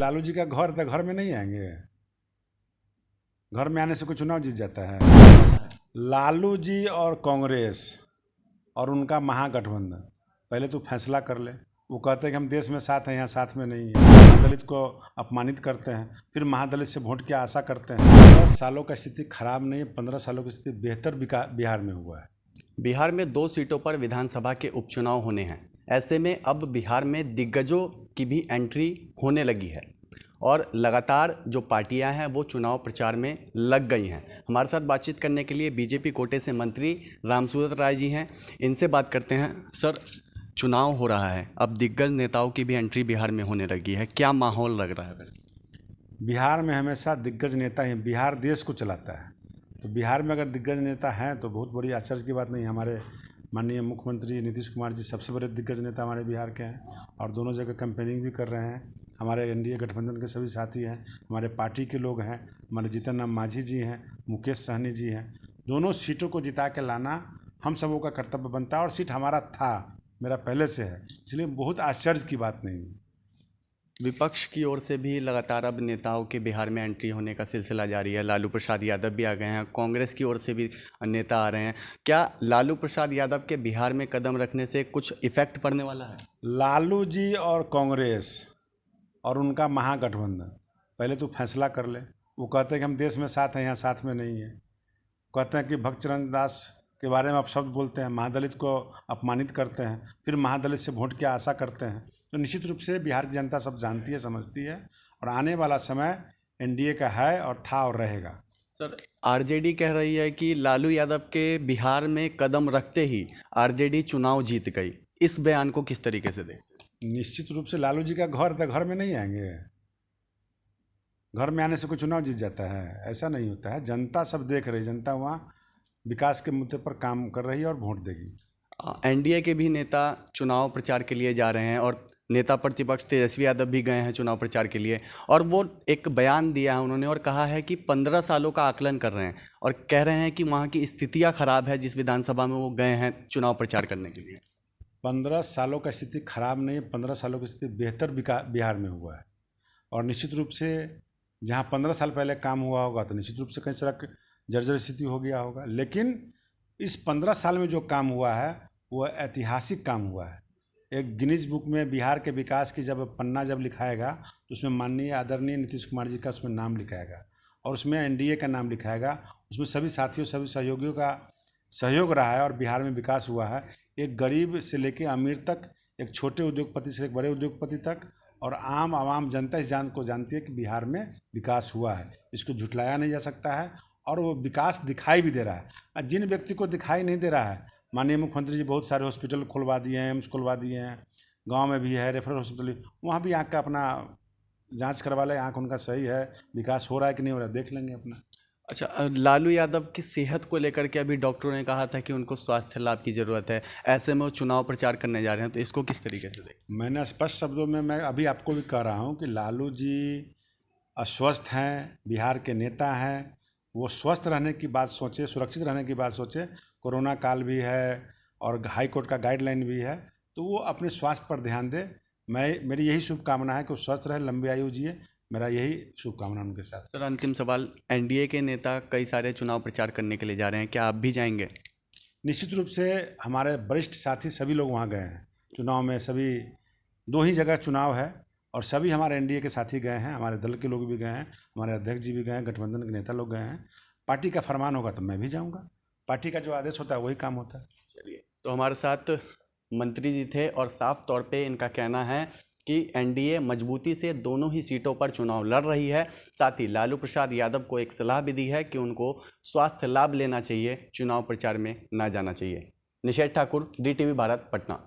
लालू जी का घर था, घर में नहीं आएंगे? घर में आने से कोई चुनाव जीत जाता है? लालू जी और कांग्रेस और उनका महागठबंधन, पहले तो फैसला कर ले। वो कहते हैं कि हम देश में साथ हैं, यहाँ साथ में नहीं है। महादलित को अपमानित करते हैं, फिर महादलित से वोट की आशा करते हैं। 10 सालों का स्थिति खराब नहीं है, 15 सालों की स्थिति बेहतर बिहार में हुआ है। बिहार में 2 सीटों पर विधानसभा के उपचुनाव होने हैं। ऐसे में अब बिहार में दिग्गजों की भी एंट्री होने लगी है और लगातार जो पार्टियां हैं वो चुनाव प्रचार में लग गई हैं। हमारे साथ बातचीत करने के लिए बीजेपी कोटे से मंत्री रामसूरत राय जी हैं। इनसे बात करते हैं। सर, चुनाव हो रहा है, अब दिग्गज नेताओं की भी एंट्री बिहार में होने लगी है, क्या माहौल लग रहा है? बिहार में हमेशा दिग्गज नेता ही, बिहार देश को चलाता है, तो बिहार में अगर दिग्गज नेता हैं तो बहुत बड़ी आश्चर्य की बात नहीं। हमारे माननीय मुख्यमंत्री नीतीश कुमार जी सबसे बड़े दिग्गज नेता हमारे बिहार के हैं और दोनों जगह कैंपेनिंग भी कर रहे हैं। हमारे एनडीए गठबंधन के सभी साथी हैं, हमारे पार्टी के लोग हैं, हमारे जीतन राम मांझी जी हैं, मुकेश सहनी जी हैं। दोनों सीटों को जिता के लाना हम सबों का कर्तव्य बनता है और सीट हमारा था, मेरा पहले से है, इसलिए बहुत आश्चर्य की बात नहीं। विपक्ष की ओर से भी लगातार अब नेताओं के बिहार में एंट्री होने का सिलसिला जारी है। लालू प्रसाद यादव भी आ गए हैं, कांग्रेस की ओर से भी नेता आ रहे हैं। क्या लालू प्रसाद यादव के बिहार में कदम रखने से कुछ इफेक्ट पड़ने वाला है? लालू जी और कांग्रेस और उनका महागठबंधन, पहले तो फैसला कर ले। वो कहते हैं कि हम देश में साथ हैं, यहाँ साथ में नहीं है। कहते हैं कि भक्तचरण दास के बारे में आप शब्द बोलते हैं, महादलित को अपमानित करते हैं, फिर महादलित से वोट की आशा करते हैं। तो निश्चित रूप से बिहार की जनता सब जानती है, समझती है और आने वाला समय एनडीए का है और था और रहेगा। सर, आरजेडी कह रही है कि लालू यादव के बिहार में कदम रखते ही आरजेडी चुनाव जीत गई। इस बयान को किस तरीके से देखें? निश्चित रूप से लालू जी का घर था, घर में नहीं आएंगे? घर में आने से कोई चुनाव जीत जाता है? ऐसा नहीं होता है। जनता सब देख रही, जनता वहाँ विकास के मुद्दे पर काम कर रही है और वोट देगी। एनडीए के भी नेता चुनाव प्रचार के लिए जा रहे हैं और नेता प्रतिपक्ष तेजस्वी यादव भी गए हैं चुनाव प्रचार के लिए और वो एक बयान दिया है उन्होंने और कहा है कि 15 सालों का आकलन कर रहे हैं और कह रहे हैं कि वहाँ की स्थितियाँ खराब है जिस विधानसभा में वो गए हैं चुनाव प्रचार करने के लिए। 15 सालों का स्थिति खराब नहीं है, 15 सालों की स्थिति बेहतर बिहार में हुआ है। और निश्चित रूप से जहाँ 15 साल पहले काम हुआ होगा तो निश्चित रूप से कई सड़क जर्जर स्थिति हो गया होगा, लेकिन इस 15 साल में जो काम हुआ है वो ऐतिहासिक काम हुआ है। एक गिनीज बुक में बिहार के विकास की जब पन्ना जब लिखाएगा तो उसमें माननीय आदरणीय नीतीश कुमार जी का उसमें नाम लिखाएगा और उसमें एनडीए का नाम लिखाएगा। उसमें सभी साथियों, सभी सहयोगियों का सहयोग रहा है और बिहार में विकास हुआ है। एक गरीब से लेकर अमीर तक, एक छोटे उद्योगपति से एक बड़े उद्योगपति तक और आम आवाम जनता इस को जानती है कि बिहार में विकास हुआ है। इसको झुटलाया नहीं जा सकता है और वो विकास दिखाई भी दे रहा है। जिन व्यक्ति को दिखाई नहीं दे रहा है, माननीय मुख्यमंत्री जी बहुत सारे हॉस्पिटल खुलवा दिए हैं, एम्स खुलवा दिए हैं, गांव में भी है रेफरल हॉस्पिटल, वहाँ भी आँख का अपना जांच करवा ले, आँख उनका सही है, विकास हो रहा है कि नहीं हो रहा है, देख लेंगे अपना। अच्छा, लालू यादव की सेहत को लेकर के अभी डॉक्टरों ने कहा था कि उनको स्वास्थ्य लाभ की ज़रूरत है, ऐसे में वो चुनाव प्रचार करने जा रहे हैं, तो इसको किस तरीके से देखें? मैंने स्पष्ट शब्दों में मैं अभी आपको भी कह रहा हूँ कि लालू जी अस्वस्थ हैं, बिहार के नेता हैं, वो स्वस्थ रहने की बात सोचे, सुरक्षित रहने की बात सोचे। कोरोना काल भी है और हाई कोर्ट का गाइडलाइन भी है, तो वो अपने स्वास्थ्य पर ध्यान दे। मेरी यही शुभकामना है कि वो स्वस्थ रहे, लंबी आयु जिए, मेरा यही शुभकामना उनके साथ। सर, अंतिम सवाल, एनडीए के नेता कई सारे चुनाव प्रचार करने के लिए जा रहे हैं, क्या आप भी जाएंगे? निश्चित रूप से हमारे वरिष्ठ साथी सभी लोग वहाँ गए हैं चुनाव में। सभी 2 ही जगह चुनाव है और सभी हमारे एनडीए के साथी गए हैं, हमारे दल के लोग भी गए हैं, हमारे अध्यक्ष जी भी गए हैं, गठबंधन के नेता लोग गए हैं। पार्टी का फरमान होगा तो मैं भी जाऊँगा, पार्टी का जो आदेश होता है वही काम होता है। चलिए, तो हमारे साथ मंत्री जी थे और साफ तौर पे इनका कहना है कि एनडीए मजबूती से दोनों ही सीटों पर चुनाव लड़ रही है। साथ ही लालू प्रसाद यादव को एक सलाह भी दी है कि उनको स्वास्थ्य लाभ लेना चाहिए, चुनाव प्रचार में ना जाना चाहिए। निषेध ठाकुर, DTV भारत, पटना।